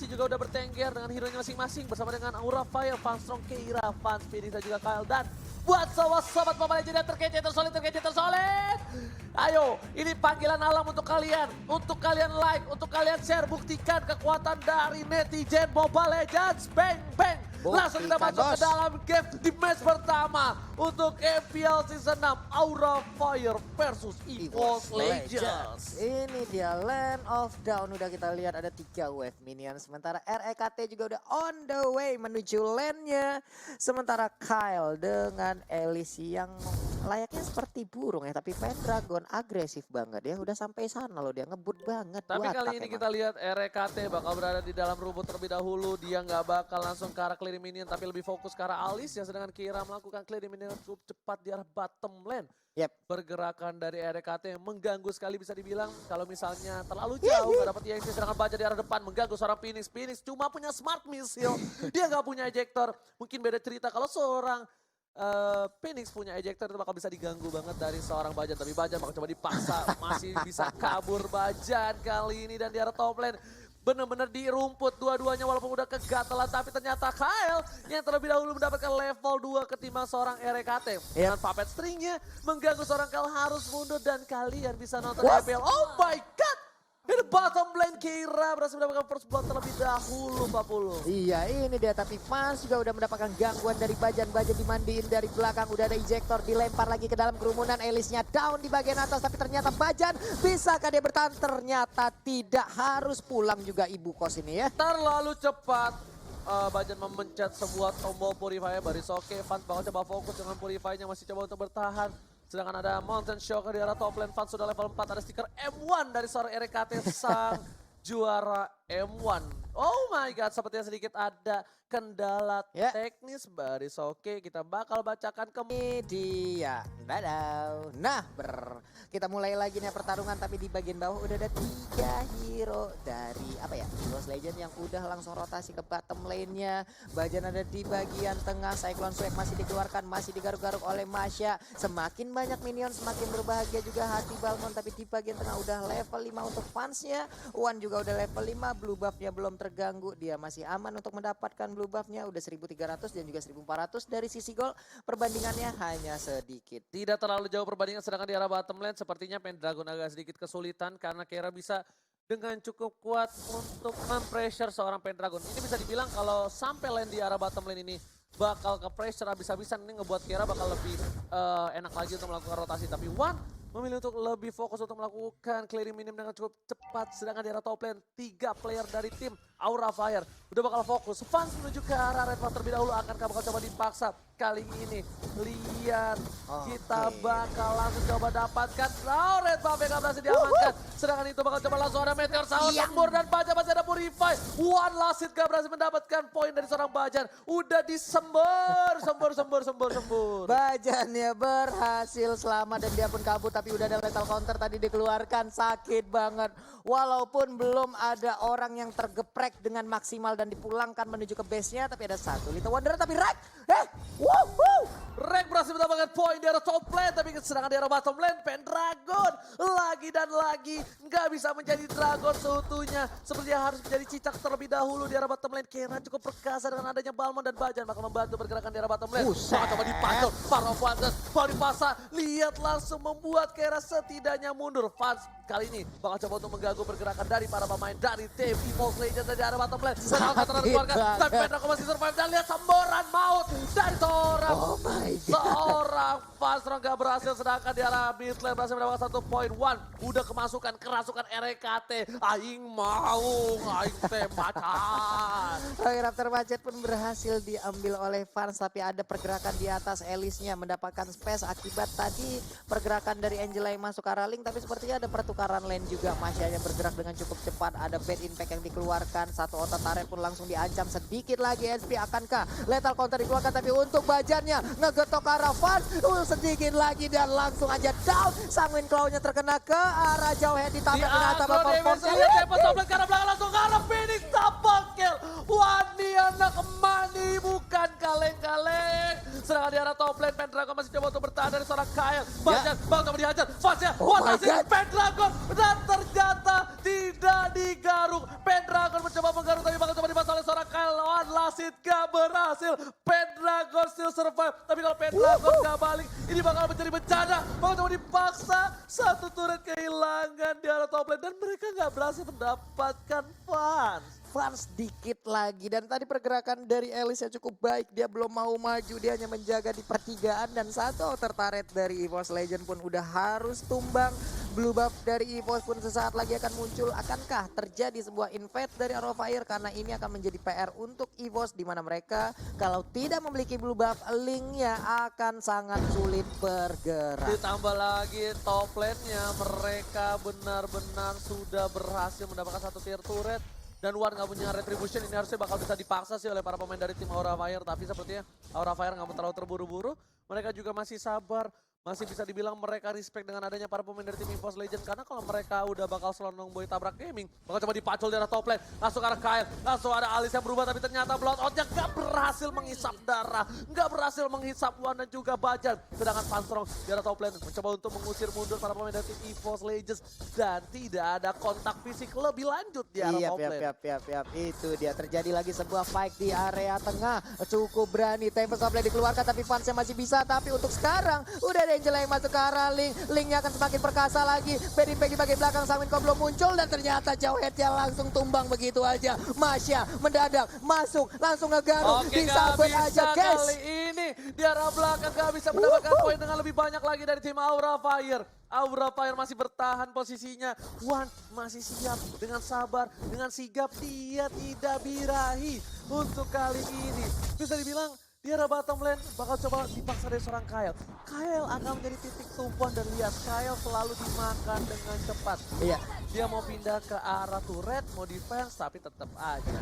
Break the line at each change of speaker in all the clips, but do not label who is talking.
juga udah bertengger dengan hero-nya masing-masing bersama dengan Aura Fire, Fanstrong, Keira, Fans, Phoenix dan juga Kyle. Dan buat sobat-sobat Mobile Legends yang terkece-tersolid. Ayo, ini panggilan alam untuk kalian like, untuk kalian share, buktikan kekuatan dari netizen Mobile Legends. Bang, bang. Langsung kita masuk ke dalam game di match pertama untuk MPL Season 6 Aura Fire versus EVOS Legends.
Ini dia Land of Dawn, udah kita lihat ada 3 wave minion. Sementara REKT juga udah on the way menuju lane-nya. Sementara Kyle dengan Elise yang layaknya seperti burung ya. Tapi Pendragon agresif banget ya. Udah sampai sana loh, dia ngebut banget.
Tapi kali ini kita lihat REKT bakal berada di dalam rumput terlebih dahulu. Dia nggak bakal langsung ke arah clearing minion tapi lebih fokus ke arah Alice. Sedangkan Keira melakukan clearing minion cukup cepat di arah bottom lane. Pergerakan dari RKT yang mengganggu sekali bisa dibilang. Kalau misalnya terlalu jauh gak dapat EXP, sedangkan baca di arah depan mengganggu seorang Phoenix. Phoenix cuma punya smart missile, dia gak punya ejector. Mungkin beda cerita kalau seorang Phoenix punya ejector itu bakal bisa diganggu banget dari seorang Bajan. Tapi Bajan bakal coba dipaksa, masih bisa kabur Bajan kali ini. Dan di arah top lane benar-benar di rumput dua-duanya walaupun udah kegatalan, tapi ternyata Kyle yang terlebih dahulu mendapatkan level 2 ketimbang seorang RKT. Dengan puppet stringnya mengganggu seorang Kyle harus mundur dan kalian bisa nonton MPL. Oh my god! Ini bottom lane Keira berhasil mendapatkan first blood terlebih dahulu 40.
Iya ini dia, tapi Fans juga udah mendapatkan gangguan dari Bajan. Bajan dimandiin dari belakang, udah ada ejector, dilempar lagi ke dalam kerumunan. Elisnya down di bagian atas, tapi ternyata Bajan bisakah dia bertahan? Ternyata tidak, harus pulang juga ibu kos ini ya.
Terlalu cepat. Bajan memencet sebuah tombol Purify baris oke. Fans bakal coba fokus dengan Purify-nya, masih coba untuk bertahan. Sedangkan ada Mountain Shocker di arah top lane. Fans sudah level 4, ada stiker M1 dari seorang RKT sang juara M1. Oh my god, sepertinya sedikit ada kendala teknis baris oke. Kita bakal bacakan ke
ini dia. Nah, kita mulai lagi nih pertarungan, tapi di bagian bawah udah ada 3 hero dari EVOS Legends yang udah langsung rotasi ke bottom lane-nya. Bajan ada di bagian tengah, Cyclone Swag masih dikeluarkan, masih digaruk-garuk oleh Masya. Semakin banyak minion semakin berbahagia juga hati Balmond, tapi di bagian tengah udah level 5 untuk fansnya. Wan juga udah level 5, blue buff-nya belum terganggu, dia masih aman untuk mendapatkan blue buff-nya. Udah 1300 dan juga 1400 dari sisi gol. Perbandingannya hanya sedikit.
Tidak terlalu jauh perbandingan, sedangkan di arah bottom lane sepertinya Pendragon agak sedikit kesulitan karena Keira bisa dengan cukup kuat untuk mempressure seorang Pendragon. Ini bisa dibilang kalau sampai lane di arah bottom lane ini bakal ke pressure habis-habisan, ini ngebuat Keira bakal lebih enak lagi untuk melakukan rotasi. Tapi Wan memilih untuk lebih fokus untuk melakukan clearing minim dengan cukup cepat. Sedangkan di arah top lane 3 player dari tim Aura Fire udah bakal fokus. Fans menuju ke arah red flag terlebih dahulu, akankah bakal coba dipaksa kali ini? Lihat, kita bakal langsung coba dapatkan red buff yang gak berhasil diamankan. Sedangkan itu bakal coba langsung ada Meteor Shower, Sembur dan Bajan masih ada Purify. One last hit gak berhasil mendapatkan poin dari seorang Bajan. Udah disembur.
Bajannya berhasil selamat dan dia pun kabur, tapi udah ada lethal counter tadi dikeluarkan, sakit banget. Walaupun belum ada orang yang tergeprek dengan maksimal dan dipulangkan menuju ke base-nya, tapi ada satu Little Wanderer, tapi Rek,
Rek berhasil mendapatkan poin di arah top lane, tapi sedangkan di arah bottom lane Pendragon lagi dan lagi nggak bisa menjadi dragon seutuhnya. Sepertinya harus menjadi cicak terlebih dahulu di arah bottom lane. Keira cukup perkasa dengan adanya Balmond dan Bajan bakal membantu pergerakan di arah bottom lane. Coba dipantul, para fans Paripasa lihat langsung membuat Keira setidaknya mundur. Fans kali ini bakal coba untuk mengganggu pergerakan dari para pemain dari tim EVOS Legends dari arah bottom lane. Sedangkan keluarkan, tapi Pendragon masih survive dan lihat semboran maut dari seorang Fanstrong gak berhasil. Sedangkan di arah mid lane berhasil mendapatkan 1 poin. One udah kerasukan RKT. Aing tembakan.
Raptor Budget pun berhasil diambil oleh Fans, tapi ada pergerakan di atas Elisnya mendapatkan space akibat tadi pergerakan dari Angela yang masuk ke arah link, tapi sepertinya ada pertukaran lane juga. Masyanya bergerak dengan cukup cepat, ada bad impact yang dikeluarkan, satu otot turret pun langsung diancam. Sedikit lagi SP, akankah lethal counter dikeluarkan, tapi untuk Bajannya ngegetok ke arah Fans, sedikit lagi dan langsung aja down. Sanguin claw-nya terkena ke arah jauh, head ditabrak dengan atap
karena belakang langsung ke arah Phoenix, double kill. Wani anak mani bukan kaleng-kaleng. Sedangkan di arah top lane Pendragon masih coba untuk bertahan dari seorang Kyle. Bajan bang coba dihajar, Fansnya Pendragon dan ternyata tidak digaruk. Pendragon mencoba menggaruk tapi bakal coba hit gak berhasil. Pendragon still survive. Tapi kalau Pendragon gak balik, ini bakal menjadi bencana. Bakal coba dipaksa. Satu turret kehilangan di arah top lane. Dan mereka gak berhasil mendapatkan
Fans dikit lagi dan tadi pergerakan dari Elis yang cukup baik, dia belum mau maju, dia hanya menjaga di pertigaan dan satu outer turret dari EVOS Legend pun udah harus tumbang. Blue buff dari EVOS pun sesaat lagi akan muncul. Akankah terjadi sebuah invade dari Aura Fire karena ini akan menjadi PR untuk EVOS di mana mereka kalau tidak memiliki blue buff, linknya akan sangat sulit bergerak.
Ditambah lagi top lane-nya mereka benar-benar sudah berhasil mendapatkan satu tier turret. Dan Wan gak punya retribution, ini harusnya bakal bisa dipaksa sih oleh para pemain dari tim Aura Fire. Tapi sepertinya Aura Fire gak mau terlalu terburu-buru. Mereka juga masih sabar, masih bisa dibilang mereka respect dengan adanya para pemain dari tim EVOS Legend. Karena kalau mereka udah bakal selonong boy tabrak gaming, bakal coba dipacul di arah top lane. Langsung ke arah Kyle, langsung ada Alice yang berubah tapi ternyata bloodout-nya gak berhasil menghisap darah. Gak berhasil menghisap Wan dan juga Bajan. Sedangkan Panstrong di arah top lane mencoba untuk mengusir mundur para pemain dari tim EVOS Legends. Dan tidak ada kontak fisik lebih lanjut di arah top lane.
Itu dia, terjadi lagi sebuah fight di area tengah. Cukup berani, Tempest of Blade dikeluarkan tapi fansnya masih bisa. Tapi untuk sekarang udah ada Angela yang masuk ke arah Link. Linknya akan semakin perkasa lagi. Bedin di bagian belakang, Sangwin kok belum muncul dan ternyata jauh headnya langsung tumbang begitu aja. Masya mendadak masuk, langsung ngegaruk, disabet aja guys.
Kali ini di arah belakang gak bisa mendapatkan poin dengan lebih banyak lagi dari tim Aura Fire. Aura Fire masih bertahan posisinya. Wan masih siap dengan sabar, dengan sigap dia tidak birahi untuk kali ini. Bisa dibilang di arah bottom lane bakal coba dipaksa dari seorang Kyle. Kyle akan menjadi titik tumpuan dan lihat Kyle selalu dimakan dengan cepat.
Iya.
Dia mau pindah ke arah turret, mau defense tapi tetap aja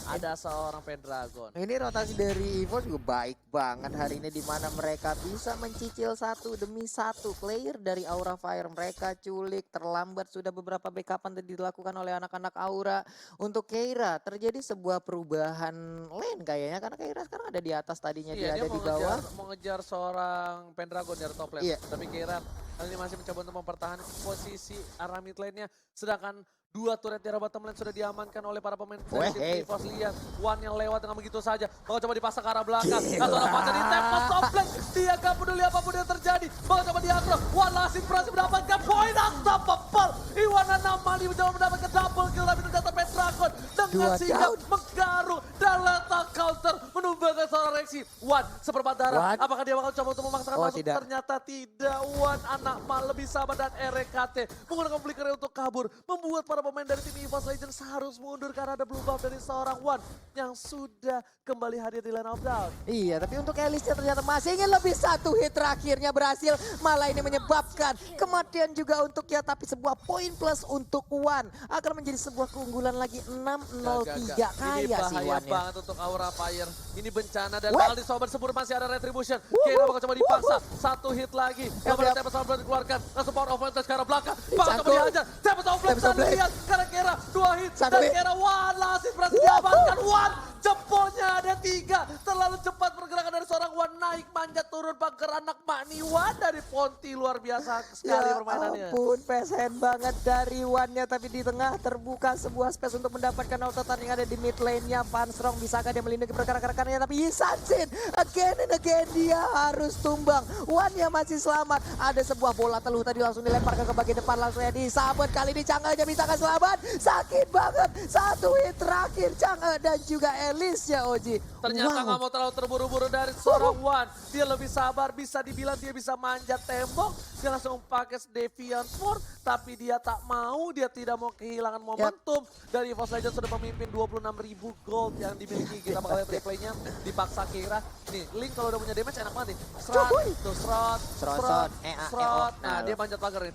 ada seorang Pendragon.
Ini rotasi dari EVOS juga baik banget hari ini di mana mereka bisa mencicil satu demi satu player dari Aura Fire. Mereka culik, terlambat sudah beberapa backupan tadi dilakukan oleh anak-anak Aura. Untuk Keira terjadi sebuah perubahan lane kayaknya karena Keira sekarang ada di atas, tadinya dia ada di bawah.
Mau ngejar seorang Pendragon dari top lane.
Iya.
Tapi Keira kali ini masih mencoba untuk mempertahankan posisi arah mid lane-nya. Sedangkan dua turret di arah bottom lane sudah diamankan oleh para pemain dari tim EVOS. Lihat Wan yang lewat dengan begitu saja. Bakal coba dipasang ke arah belakang. Langsung ada Fajar di Tempest of Blade. Dia gak peduli apapun yang terjadi. Bakal coba diakro. Wan langsung berhasil mendapatkan poin unstoppable. Iwan Anamali mencoba mendapatkan double kill. Tapi ternyata Pendragon dengan sigap menggaruk dan letak counter menumbangkan seorang reaksi. Wan seperempat darah. Apakah dia bakal coba untuk memaksakan masuk?
Tidak.
Ternyata tidak. Wan Anamali lebih sabar dan RKT menggunakan flicker untuk kabur. Membuat para pemain dari tim EVOS Legends harus mundur karena ada blue buff dari seorang Wan yang sudah kembali hadir di line of down.
Iya, tapi untuk Elisnya ternyata masih ingin lebih, satu hit terakhirnya berhasil. Malah ini menyebabkan kematian juga untuk ya, tapi sebuah poin plus untuk Wan. Akan menjadi sebuah keunggulan lagi 6-0-3. Kaya sih
Ini bahaya
Wan ya.
banget untuk Aura Fire. Ini bencana dan bakal disobat sebur masih ada retribution. Kira bakal coba dipaksa. Satu hit lagi. Lalu Tempest of Blade dikeluarkan. Langsung power of Vantage ke arah belakang. Bakal coba dihajar. Tempest of Blade dan lihat. Karena Kira 2 hit. Dan Kira Wan langsung berhasil diamankan. Wan jempolnya ada 3. Terlalu cepat pergerakan dari seorang Wan. Naik manjat turun pagar anak Makni. Wan dari Ponti luar biasa sekali permainannya.
Ya ampun, pesen banget dari Wan-nya. Tapi di tengah terbuka sebuah space untuk mendapatkan auto-turn yang ada di mid lane-nya. Panstrong bisakah dia melindungi pergerakan-rekannya? Tapi Yisansin again and again dia harus tumbang. Wan-nya masih selamat. Ada sebuah bola teluh tadi langsung dilempar ke bagian depan. Langsung ya disabet. Kali ini Chang'e bisakah selamat? Sakit banget. Satu hit terakhir Chang'e dan juga Elis ya Oji.
Ternyata nggak mau terlalu terburu-buru dari seorang Wan. Dia lebih sabar, bisa dibilang dia bisa manjat tembok. Dia langsung pakai Deviant Sword, tapi dia tak mau, dia tidak mau kehilangan momentum. Dari EVOS Legends sudah memimpin 26.000 gold yang dimiliki. Kita bakal lihat replaynya, dipaksa Keira. Nih, Link kalau udah punya damage enak banget nih. Serot. Nah, dia manjat pagar nih.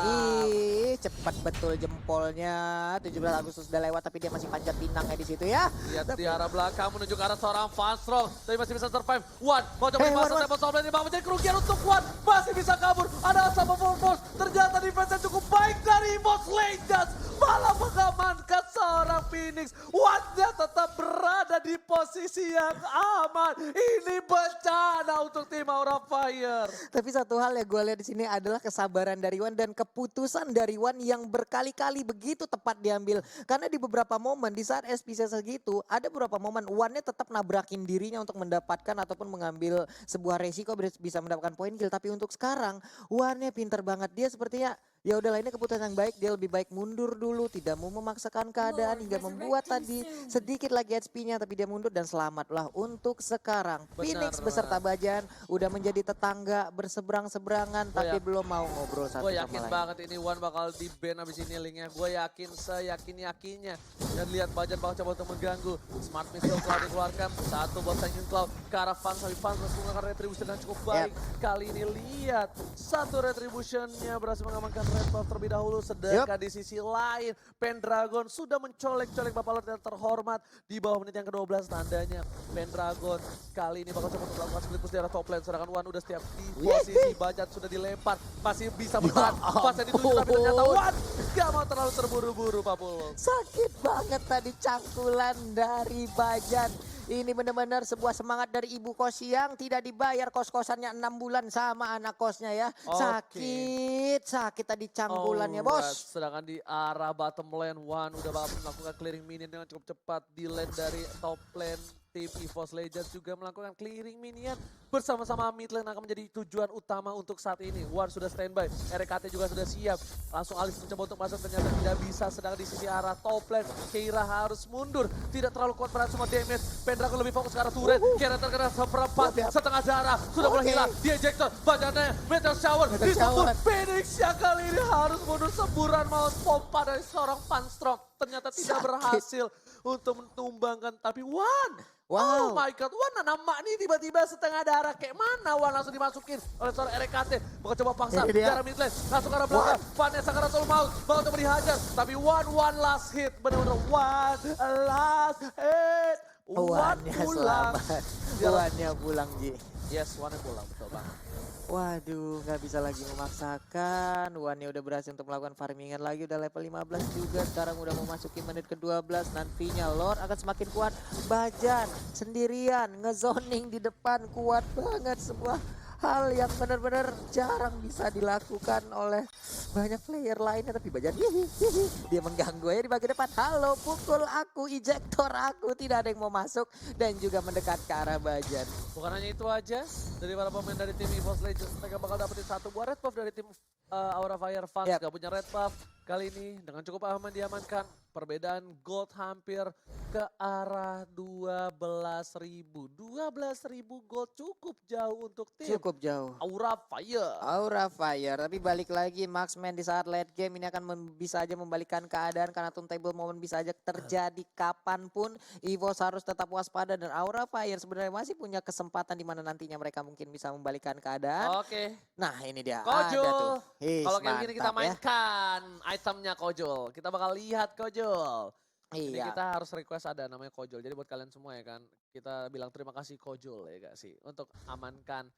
Ih, cepat betul jempolnya. 17 Agustus sudah lewat tapi dia masih panjat pinangnya di situ ya.
Lihat di arah belakang menuju ke arah seorang Fanstrong. Tapi masih bisa survive. Wan mau coba dipasang Tempest of Blade. Ini bakal menjadi kerugian untuk Wan. Masih bisa kabur. Ada Asapa Force. Ternyata defense cukup baik dari EVOS Legends. Malah mengamankan seorang Phoenix. Wan-nya tetap berada berada di posisi yang aman. Ini bencana untuk tim Aura Fire.
Tapi satu hal ya gue lihat di sini adalah kesabaran dari Wan dan keputusan dari Wan yang berkali-kali begitu tepat diambil. Karena di beberapa momen di saat SPC segitu ada beberapa momen Wannya tetap nabrakin dirinya untuk mendapatkan ataupun mengambil sebuah resiko bisa mendapatkan poin kill. Tapi untuk sekarang Wannya pinter banget, dia sepertinya ya udahlah ini keputusan yang baik, dia lebih baik mundur dulu, tidak mau memaksakan keadaan hingga membuat tadi sedikit lagi HP-nya tapi dia mundur dan selamatlah untuk sekarang. Phoenix beserta Bajan udah menjadi tetangga berseberang-seberangan tapi belum mau ngobrol satu sama lain.
Gue yakin banget ini Wan bakal di ban abis ini linknya. Gue yakin seyakin-yakinnya. Dan lihat Bajan bakal coba untuk mengganggu. Smart Missile telah dikeluarkan. Satu buat Sangin Cloud ke arah Fans. Tapi Fans berhasil menggunakan Retribution dan cukup baik. Kali ini lihat satu Retributionnya berhasil mengamankan Red Buff terlebih dahulu. Sedangkan di sisi lain Pendragon sudah mencolek-colek Bapak Lord yang terhormat. Di bawah menit yang ke-12 tandanya Pendragon kali ini bakal coba untuk melakukan split push di arah top lane. Sedangkan Wan udah setiap di posisi Bajan sudah dilempar. Masih bisa bertahan. Pas yang dituju tapi ternyata Wan gak mau terlalu terburu-buru Pak Pulo.
Sakit banget tadi cangkulan dari Bajan. Ini benar-benar sebuah semangat dari ibu kos yang tidak dibayar kos-kosannya 6 bulan sama anak kosnya ya. Sakit tadi cangkulannya bos.
Sedangkan di arah bottom lane Wan udah melakukan clearing minion dengan cukup cepat. Di lane dari top lane tim EVOS Legends juga melakukan clearing minion bersama-sama mid lane akan menjadi tujuan utama untuk saat ini. Wan sudah standby, RKT juga sudah siap. Langsung Alis mencoba untuk masuk ternyata tidak bisa. Sedangkan di sisi arah top lane Keira harus mundur. Tidak terlalu kuat berat semua damage. Pendragon lebih fokus ke arah turret. Keira terkena seperempat setengah darah. Sudah mulai hilang. Di ejector badannya Meteor Shower. Ditutup Phoenix yang kali ini harus mundur semburan maut pompa dari seorang Panstrom. Ternyata tidak berhasil untuk menumbangkan. Tapi Wan, oh my god, Wan nama nih tiba-tiba setengah darah. Kayak mana Wan langsung dimasukin oleh seorang RKT. Bakal coba paksa ke arah mid lane. Langsung ke arah belakang. Vanessa Sakaratul Maut. Bakal coba dihajar. Tapi one last hit. Benar-benar one last hit.
Wannya selamat. Wannya pulang Ji.
Yes, Wannya pulang. Betul banget.
Waduh, nggak bisa lagi memaksakan. Wannya udah berhasil untuk melakukan farmingan lagi, udah level 15 juga. Sekarang udah memasuki menit ke-12. Nantinya Lord akan semakin kuat. Bajan sendirian, ngezoning di depan, kuat banget. Sebuah hal yang benar-benar jarang bisa dilakukan oleh banyak player lainnya. Tapi Bajan dia mengganggu aja di bagian depan. Halo, pukul aku, ejector aku. Tidak ada yang mau masuk dan juga mendekat ke arah Bajan.
Bukan hanya itu aja, dari para pemain dari tim EVOS Legends mereka bakal dapetin satu buah red buff dari tim Aura Fire Fans. Gak punya red buff kali ini dengan cukup aman diamankan. Perbedaan gold hampir ke arah 12.000. 12.000 gold cukup jauh untuk tim.
Cukup jauh.
Aura Fire.
Aura Fire, tapi balik lagi Marksman di saat late game ini akan bisa aja membalikkan keadaan karena turntable moment bisa aja terjadi kapanpun. EVOS harus tetap waspada dan Aura Fire sebenarnya masih punya kesempatan di mana nantinya mereka mungkin bisa membalikkan keadaan. Nah ini dia.
Kojol. Kalau kayak gini kita mainkan itemnya Kojol. Kita bakal lihat Kojol. Ini kita harus request ada namanya Kojol. Jadi buat kalian semua ya kan, kita bilang terima kasih Kojol ya gak sih. Untuk amankan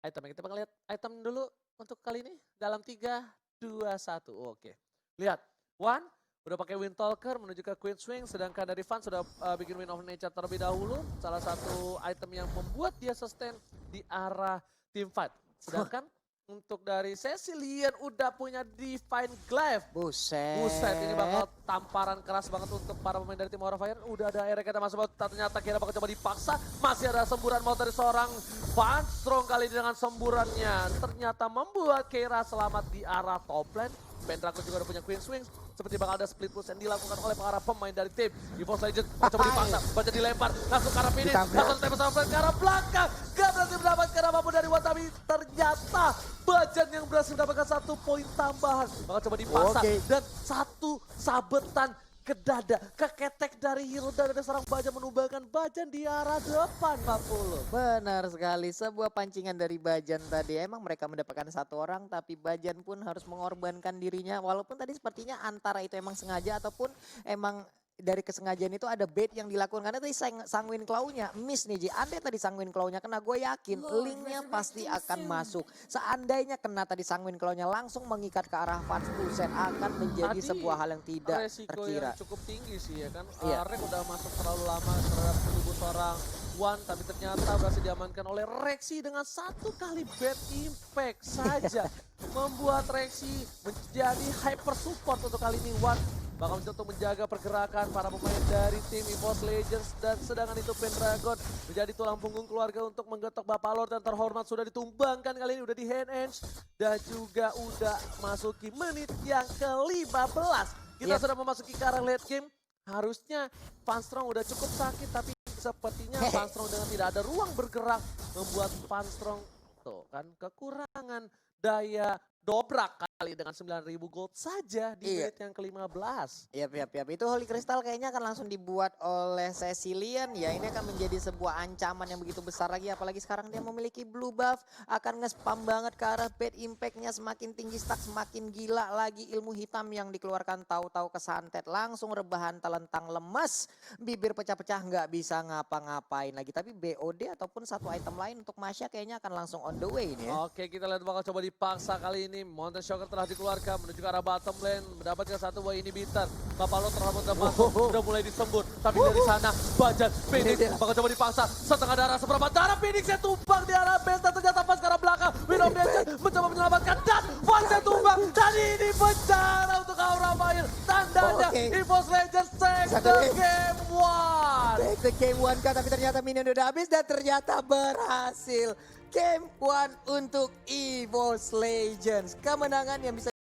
itemnya. Kita bakal lihat item dulu untuk kali ini. Dalam 3, 2, 1. Oke. Lihat. Wan udah pakai Wind Talker menuju ke Queen Swing. Sedangkan dari Fans sudah bikin Wind of Nature terlebih dahulu. Salah satu item yang membuat dia sustain di arah team fight. Sedangkan untuk dari Cecilian udah punya Divine Glaive. Buset, ini bakal tamparan keras banget untuk para pemain dari tim Aura Fire. Udah ada Eric kita masuk, ternyata kira bakal coba dipaksa. Masih ada semburan mau dari seorang Panstrong kali ini dengan semburannya. Ternyata membuat Keira selamat di arah top lane. Pendragon juga udah punya Queen Swing. Seperti bakal ada split push yang dilakukan oleh para pemain dari tim EVOS Legends. Coba dipaksa, baca dilempar, langsung ke arah finish. Langsung tembak sama ke arah belakang. Gak berhasil mendapatkan apapun dari Watami. Ternyata Bajan yang berhasil mendapatkan 1 poin tambahan. Bakal coba dipaksa dan 1 sabetan ke dada, keketek dari hero dan ada seorang Bajan menumbangkan Bajan di arah depan 40.
Benar sekali, sebuah pancingan dari Bajan tadi. Emang mereka mendapatkan 1 orang tapi Bajan pun harus mengorbankan dirinya. Walaupun tadi sepertinya antara itu emang sengaja ataupun emang dari kesengajaan itu ada bait yang dilakukan. Karena tadi Sanguine Claw-nya miss nih Ji. Andai tadi Sanguine Claw-nya kena, gue yakin linknya pasti akan masuk. Seandainya kena tadi Sanguine Claw-nya langsung mengikat ke arah Vans Buset akan menjadi sebuah hal yang tidak
resiko
terkira.
yang cukup tinggi sih ya kan.
Iya.
Rek udah masuk terlalu lama terhadap tubuh seorang Wan, tapi ternyata berhasil diamankan oleh Rexy dengan satu kali bad impact saja. Membuat Rexy menjadi hyper support untuk kali ini. Wan bakal mencoba untuk menjaga pergerakan para pemain dari tim EVOS Legends. Dan sedangkan itu Pendragon menjadi tulang punggung keluarga untuk menggetok Bapak Lord dan terhormat sudah ditumbangkan kali ini. Udah di hand edge dan juga udah masuki menit yang ke-15. Kita sudah memasuki ke arah late game. Harusnya Funstrong udah cukup sakit tapi sepertinya Funstrong dengan tidak ada ruang bergerak membuat Funstrong tuh kan kekurangan daya dobrak kali dengan 9.000 gold saja di menit yang ke-15.
Yap. Itu Holy Crystal kayaknya akan langsung dibuat oleh Cecilian. Ya ini akan menjadi sebuah ancaman yang begitu besar lagi. Apalagi sekarang dia memiliki blue buff. Akan nge-spam banget ke arah bad impact-nya semakin tinggi stack. Semakin gila lagi ilmu hitam yang dikeluarkan tahu-tahu kesantet. Langsung rebahan telentang lemas. Bibir pecah-pecah nggak bisa ngapa-ngapain lagi. Tapi BOD ataupun satu item lain untuk Masya kayaknya akan langsung on the way ini ya.
Oke, kita lihat bakal coba dipaksa kali ini. Mountain Shocker telah dikeluarkan menuju ke arah bottom lane, mendapatkan satu buah inhibitor. Papalo terlambat masuk, sudah mulai disembur. Tapi dari sana, Bajan, Phoenix bakal coba dipaksa. Setengah darah, seberapa darah Phoenixnya tumbang di arah base. Dan ternyata pas ke arah belakang, Widow Nation mencoba menyelamatkan. Dan Vansnya tumbang. Dan ini bencana untuk Aura Mail. Tandanya EVOS Legends take the game one.
Take the game one kan, tapi ternyata minion udah habis dan ternyata berhasil. Game one untuk EVOS Legends. Kemenangan yang bisa